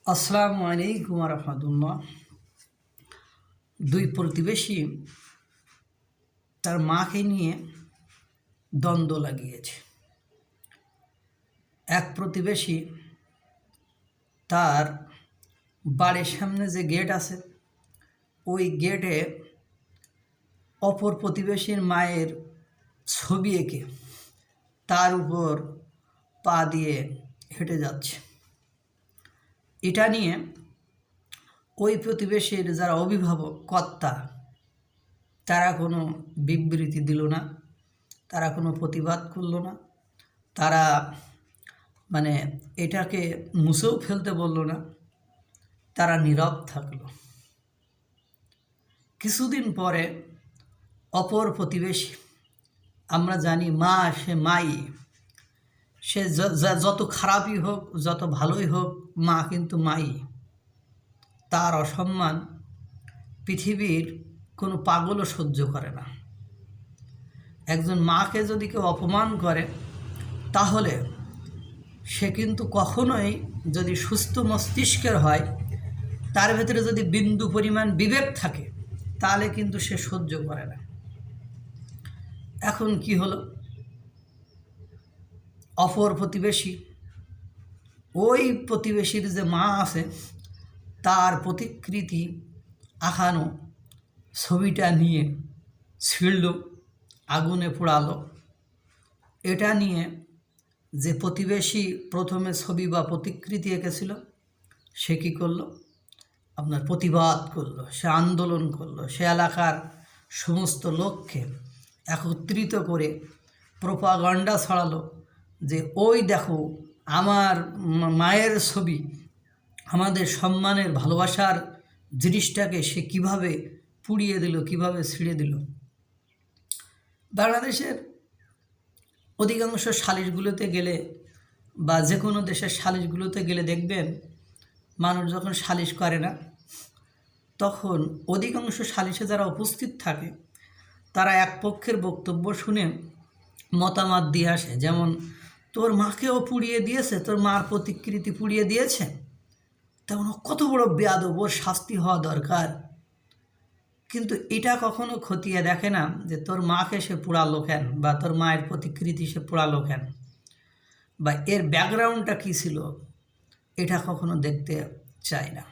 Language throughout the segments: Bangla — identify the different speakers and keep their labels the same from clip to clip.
Speaker 1: আসসালামু আলাইকুম রহমতুল্লাহ। দুই প্রতিবেশী তার মাকে নিয়ে দ্বন্দ্ব লাগিয়েছে। এক প্রতিবেশী তার বাড়ির সামনে যে গেট আছে ওই গেটে অপর প্রতিবেশীর মায়ের ছবি এঁকে তার উপর পা দিয়ে হেঁটে যাচ্ছে। এটা নিয়ে ওই প্রতিবেশীর যারা অভিভাবক কর্তা তারা কোনো বিবৃতি দিল না, তারা কোনো প্রতিবাদ করল না, তারা এটাকে মুছেও ফেলতে বলল না, তারা নীরব থাকলো। কিছুদিন পরে অপর প্রতিবেশী, আমরা জানি মা সে মাই, সে যত খারাপই হোক যত ভালোই হোক মা কিন্তু মাই। তার অসম্মান পৃথিবীর কোনো পাগলও সহ্য করে না। একজন মাকে যদি কেউ অপমান করে তাহলে সে কিন্তু কখনোই, যদি সুস্থ মস্তিষ্কের হয়, তার ভেতরে যদি বিন্দু পরিমাণ বিবেক থাকে, তাহলে কিন্তু সে সহ্য করে না। এখন কি হলো, অপর প্রতিবেশী ওই প্রতিবেশীর যে মা আছে তার প্রতিকৃতি আঁকানো ছবিটা নিয়ে ছিঁড়ল, আগুনে পোড়ালো। এটা নিয়ে যে প্রতিবেশী প্রথমে ছবি বা প্রতিকৃতি এঁকেছিল সে কী করলো, আপনার প্রতিবাদ করলো, সে আন্দোলন করলো, সে এলাকার সমস্ত লোককে একত্রিত করে প্রোপাগান্ডা ছড়ালো যে ওই দেখো আমার মায়ের ছবি, আমাদের সম্মানের ভালোবাসার জিনিসটাকে সে কিভাবে পুড়িয়ে দিল, কিভাবে ছিঁড়ে দিল। বাংলাদেশের অধিকাংশ সালিশগুলোতে গেলে বা যে কোনো দেশের সালিশগুলোতে গেলে দেখবেন মানুষ যখন সালিশ করে না তখন অধিকাংশ সালিশে যারা উপস্থিত থাকে তারা এক পক্ষের বক্তব্য শুনে মতামত দিয়ে আসে। যেমন তোর মাকেও পুড়িয়ে দিয়েছে, তোর মার প্রতিকৃতি পুড়িয়ে দিয়েছে, তেমন কত বড় বেয়াদব, ওর শাস্তি হওয়া দরকার। কিন্তু এটা কখনো খতিয়ে দেখে না যে তোর মাকে সে পোড়ালো কেন, বা তোর মায়ের প্রতিকৃতি সে পোড়ালো কেন, বা এর ব্যাকগ্রাউন্ডটা কী ছিল, এটা কখনো দেখতে চায় না।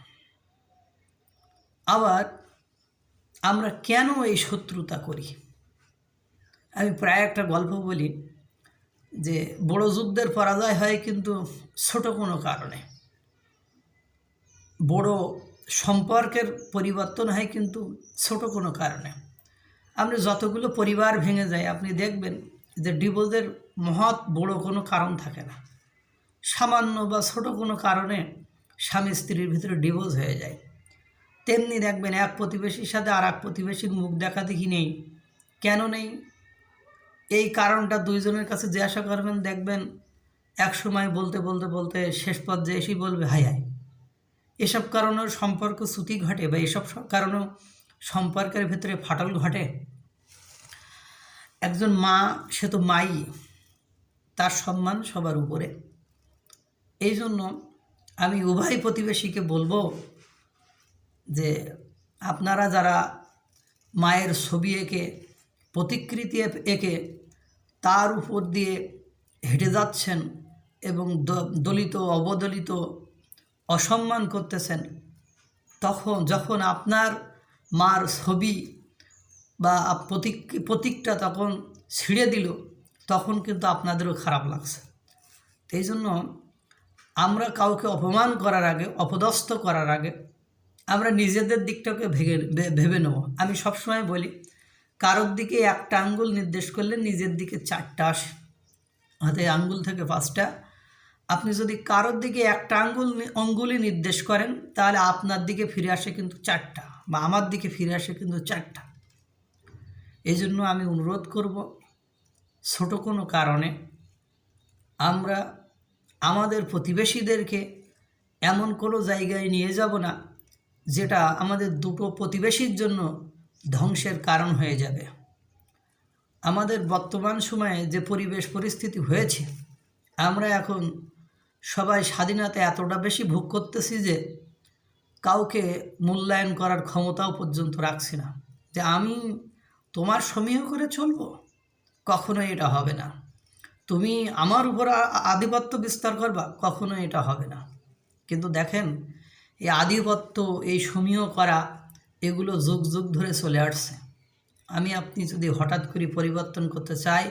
Speaker 1: আবার আমরা কেন এই শত্রুতা করি, আমি প্রায় একটা গল্প বলি যে বড় যুদ্ধের পরাজয় হয় কিন্তু ছোট কোনো কারণে, বড় সম্পর্কের পরিবর্তন হয় কিন্তু ছোট কোনো কারণে। আপনি যতগুলো পরিবার ভেঙে যায় আপনি দেখবেন যে ডিভোর্সের মহৎ বড় কোনো কারণ থাকে না, সামান্য বা ছোট কোনো কারণে স্বামী স্ত্রীর ভিতরে ডিভোর্স হয়ে যায়। তেমনি দেখবেন এক প্রতিবেশীর সাথে আর এক প্রতিবেশীর মুখ দেখা দেখি নেই। কেন নেই, এই কারণটা দুইজনের কাছে জিজ্ঞাসা করবেন, দেখবেন এক সময় বলতে বলতে বলতে শেষ পর্যায়ে এসেই বলবে হাই হাই। এসব কারণেও সম্পর্ক চ্যুতি ঘটে, বা এসব কারণেও সম্পর্কের ভেতরে ফাটল ঘটে। একজন মা সে তো মাই, তার সম্মান সবার উপরে। এই জন্য আমি উভয় প্রতিবেশীকে বলবো যে আপনারা যারা মায়ের ছবি এঁকে প্রতিকৃতি এঁকে তার উপর দিয়ে হেঁটে যাচ্ছেন এবং দলিত অবদলিত অসম্মান করতেছেন, যখন আপনার মার ছবি বা প্রতীকটা তখন ছিঁড়ে দিল তখন কিন্তু আপনাদেরও খারাপ লাগছে। এই জন্য আমরা কাউকে অপমান করার আগে, অপদস্থ করার আগে আমরা নিজেদের দিকটাকে ভেবে নেব। আমি সবসময় বলি, কারোর দিকে একটা আঙ্গুল নির্দেশ করলে নিজের দিকে 4টা আসে, হাতে আঙ্গুল থেকে 5টা। আপনি যদি কারোর দিকে একটা আঙ্গুলি নির্দেশ করেন তাহলে আপনার দিকে ফিরে আসে কিন্তু 4টা, বা আমার দিকে ফিরে আসে কিন্তু 4টা। এই জন্য আমি অনুরোধ করব, ছোট কোনো কারণে আমরা আমাদের প্রতিবেশীদেরকে এমন কোনো জায়গায় নিয়ে যাব না যেটা আমাদের দুটো প্রতিবেশীর জন্য ধ্বংসের কারণ হয়ে যাবে। আমাদের বর্তমান সময়ে যে পরিবেশ পরিস্থিতি হয়েছে, আমরা এখন সবাই স্বাধীনতা এতটা বেশি ভোগ করতেছি যে কাউকে মূল্যায়ন করার ক্ষমতাও পর্যন্ত রাখছি না, যে আমি তোমার সমীহ করে চলবো, কখনোই এটা হবে না। তুমি আমার উপর আধিপত্য বিস্তার করবা, কখনোই এটা হবে না। কিন্তু দেখেন, এই আধিপত্য, এই সমীহ করা, এগুলো যুগ যুগ ধরে চলে আসছে। আমি আপনি যদি হঠাৎ করে পরিবর্তন করতে চাই,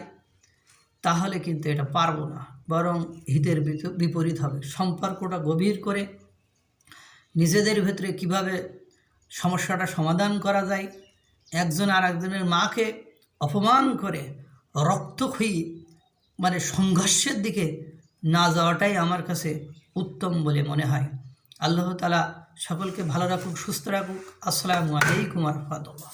Speaker 1: তাহলে কিন্তু এটা পারবো না, বরং হিতের বিপরীত হবে। সম্পর্কটা গভীর করে নিজেদের ভেতরে কিভাবে সমস্যাটা সমাধান করা যায়, একজন আর একজনের মাকে অপমান করে রক্তক্ষয়ী সংঘর্ষের দিকে না যাওয়াটাই আমার কাছে উত্তম বলে মনে হয়। আল্লাহ তাআলা সকলকে ভালো রাখুক, সুস্থ রাখুক। আসসালামু আলাইকুম ওয়া রাহমাতুল্লাহ।